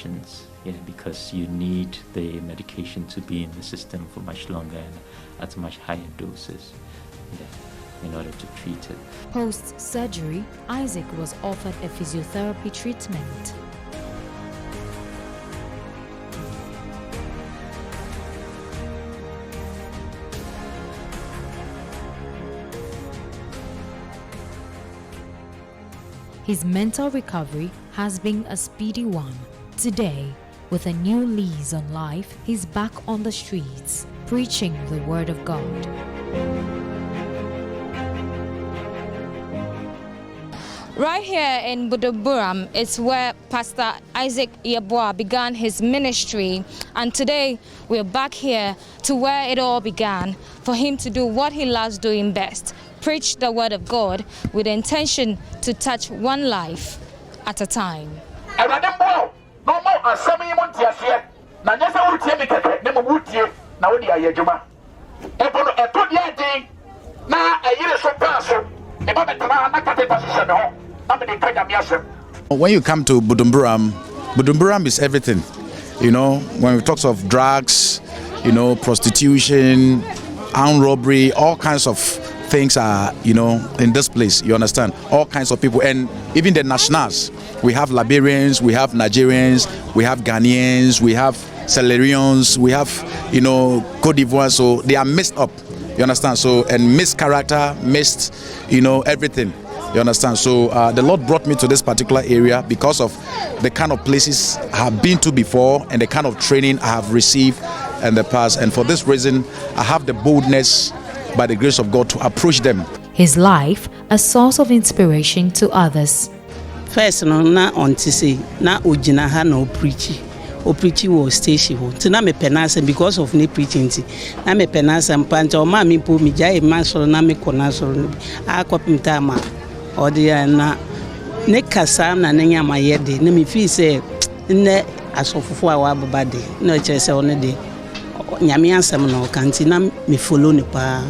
sessions, because you need the medication to be in the system for much longer and at much higher doses in order to treat it. Post-surgery, Isaac was offered a physiotherapy treatment. His mental recovery has been a speedy one. Today, with a new lease on life, he's back on the streets, preaching the word of God. Right here in Budomburam is where Pastor Isaac Yeboah began his ministry, and today we're back here to where it all began, for him to do what he loves doing best, preach the word of God with the intention to touch one life at a time. When you come to Budomburam is everything. When we talk of drugs, prostitution, armed robbery, all kinds of things are, in this place, you understand? All kinds of people, and even the nationals. We have Liberians, we have Nigerians, we have Ghanaians, we have Salarians, we have, Cote d'Ivoire, so they are mixed up, you understand? So, and mixed character, mixed, everything, you understand? So, the Lord brought me to this particular area because of the kind of places I have been to before and the kind of training I have received in the past, and for this reason, I have the boldness, by the grace of God, to approach them. His life, a source of inspiration to others. First, na on to say, na ujina ha no preachy. O preachy was station ho. Tina me penasa because of ne preaching. Na me penasa mpanta o ma mi po mi jai masoro na me kona soro. A kwapimta ma. Odi na ne kasa na ne nyama yede. Na me fi say ne asofofo a wa babade. Na che say one de nyame ansem na o kanti na me follow ne pa.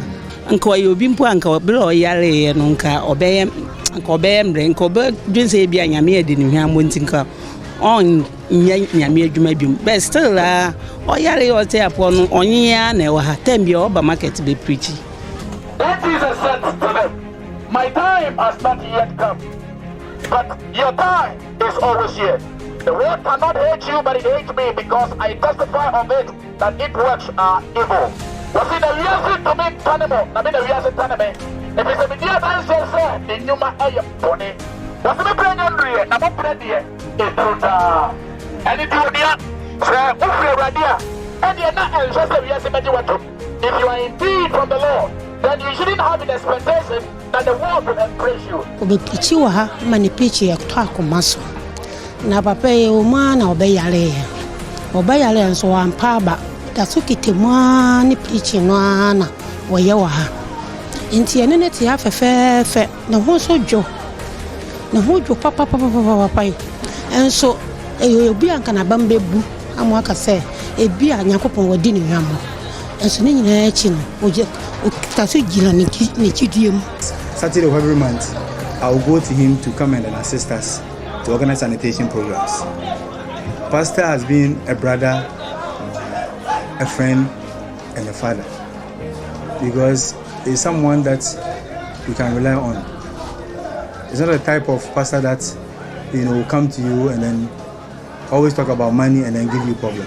Anka wa yobi mpo anka obere o yare no nka obeyem anka obeyem re nka obe dwen say bia nyame edi ne hwan monti nka on nyame adwuma bi but still o yare o te apo no onye ya na e wa ha tem bia oba market be preach. That Jesus said to them, my time has not yet come, but your time is always here. The world cannot hate you, but it hates me because I testify of it that its works are evil. Was in the reason to make Tanamo, I mean the reason Taname. If it's a media answer, the Numa Aya Pony. Was in the Premier, Namo Premier, it's Truta. And it will be a Radia, and you're not interested in Yasimaji. If you are indeed from the Lord, then you shouldn't have an expectation that the world will embrace you. Obepichiwa manipichi ya kutoa maso. Na pape umana obeyale nso wampaba tasukite mwani pichi nwana wayewa ha inti enene ti afefefe na hoso jo papa enso obi anka na bambebu amu aka se ebi anyakopon wadi ne hwamo enso ne nyina echi no oje tasu gila ne chidiem. Saturday of every month I will go to him to come and assist us to organize sanitation programs. Pastor has been a brother, a friend, and a father, because he's someone that you can rely on. He's not the type of pastor that will come to you and then always talk about money and then give you problem.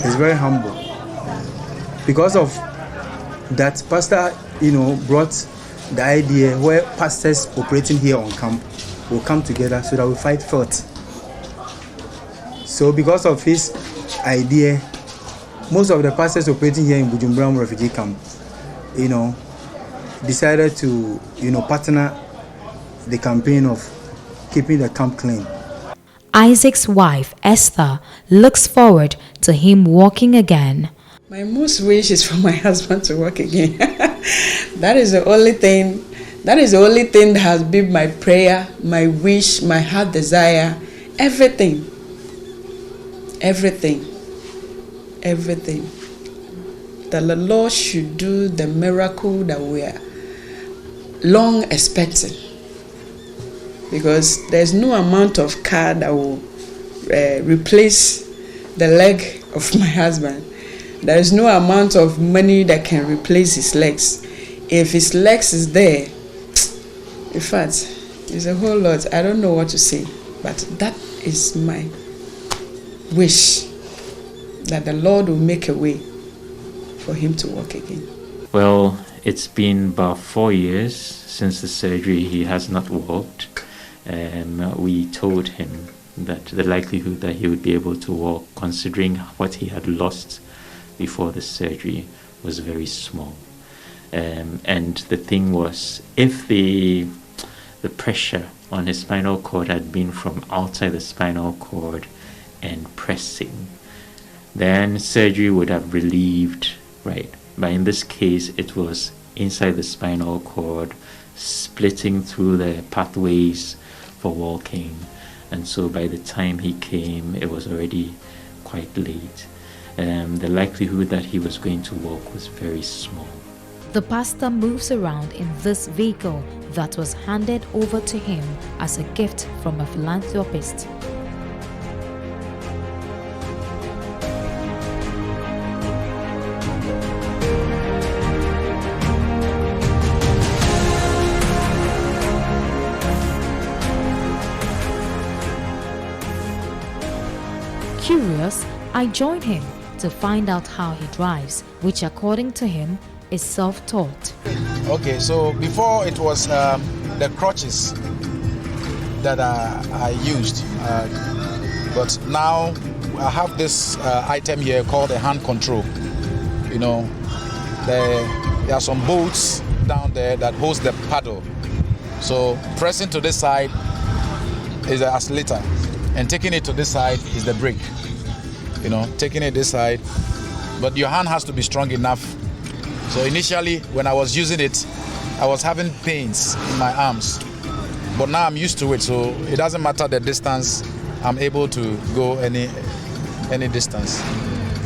He's very humble. Because of that, pastor brought the idea where pastors operating here on camp will come together so that we fight filth. So because of his idea, most of the pastors operating here in Budomburam refugee camp, decided to, partner the campaign of keeping the camp clean. Isaac's wife, Esther, looks forward to him walking again. My most wish is for my husband to work again. That is the only thing that has been my prayer, my wish, my heart desire, everything. That the Lord should do the miracle that we are long expecting. Because there's no amount of car that will replace the leg of my husband. There is no amount of money that can replace his legs. If his legs is there, in fact, it's a whole lot. I don't know what to say, but that is my wish, that the Lord will make a way for him to walk again. Well, it's been about 4 years since the surgery. He has not walked. We told him that the likelihood that he would be able to walk, considering what he had lost before the surgery, was very small. And the thing was, if the pressure on his spinal cord had been from outside the spinal cord and pressing, then surgery would have relieved, right? But in this case, it was inside the spinal cord, splitting through the pathways for walking. And so by the time he came, it was already quite late. The likelihood that he was going to walk was very small. The pastor moves around in this vehicle that was handed over to him as a gift from a philanthropist. Curious, I join him to find out how he drives, which according to him is self-taught. Okay, so before it was the crutches that I used, but now I have this item here called a hand control. You know, there are some bolts down there that holds the paddle. So pressing to this side is the accelerator, and taking it to this side is the brake. You know, taking it this side, but your hand has to be strong enough. So initially, when I was using it, I was having pains in my arms, but now I'm used to it, so it doesn't matter the distance. I'm able to go any distance.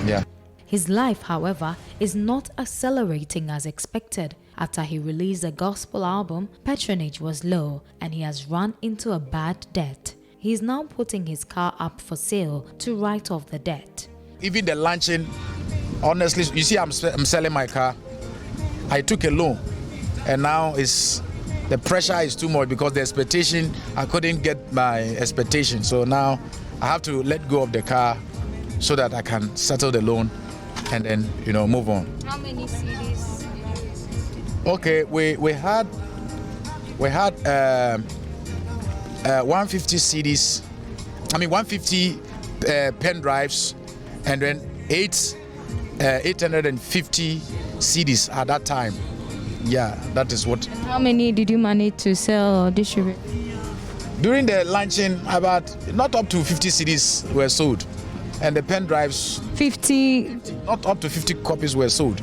Yeah. His life, however, is not accelerating as expected. After he released a gospel album, patronage was low and he has run into a bad debt. He is now putting his car up for sale to write off the debt. Even the launching, honestly, you see, I'm selling my car. I took a loan, and now the pressure is too much because the expectation, I couldn't get my expectation. So now I have to let go of the car so that I can settle the loan and then, you know, move on. How many CDs? Okay, we had 150 CDs, 150 pen drives, and then 850 CDs at that time. Yeah, that is what. And how many did you manage to sell or distribute? During the launching, about not up to 50 CDs were sold, and the pen drives 50, not up to 50 copies were sold,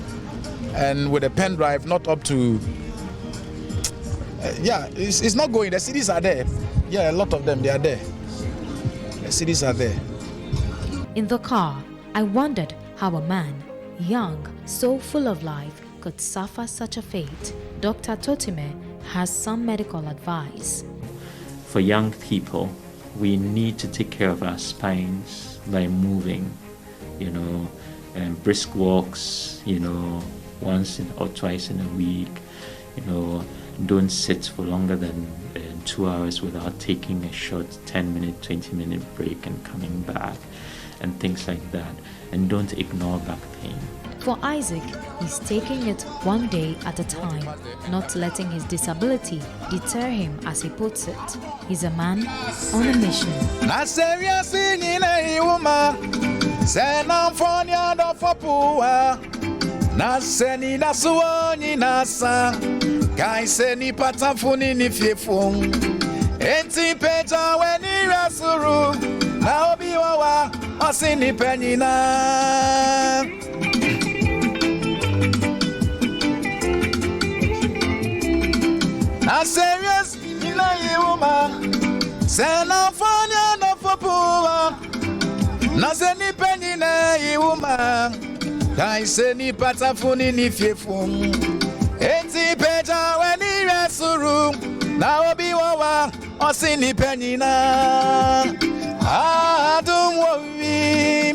and with the pen drive not up to. Yeah, it's not going. The CDs are there. Yeah, a lot of them, they are there. The CDs are there. In the car, I wondered how a man, young, so full of life, could suffer such a fate. Dr. Totime has some medical advice. For young people, we need to take care of our spines by moving, brisk walks, once or twice in a week, don't sit for longer than 2 hours without taking a short 10-minute, 20-minute break and coming back and things like that. And don't ignore back pain. For Isaac, he's taking it one day at a time, not letting his disability deter him, as he puts it. He's a man on a mission. Enti peja weni rasuru na obi wawa osini penina. Na serious ina yuma sena fanya no fopua na seni penina yuma kai seni patafuni ni fiefum. Enti peja weni rasuru na obi wawa osini penina. Don't worry,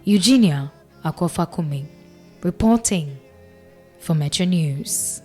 Eugenia Akofakumi, reporting for Metro News.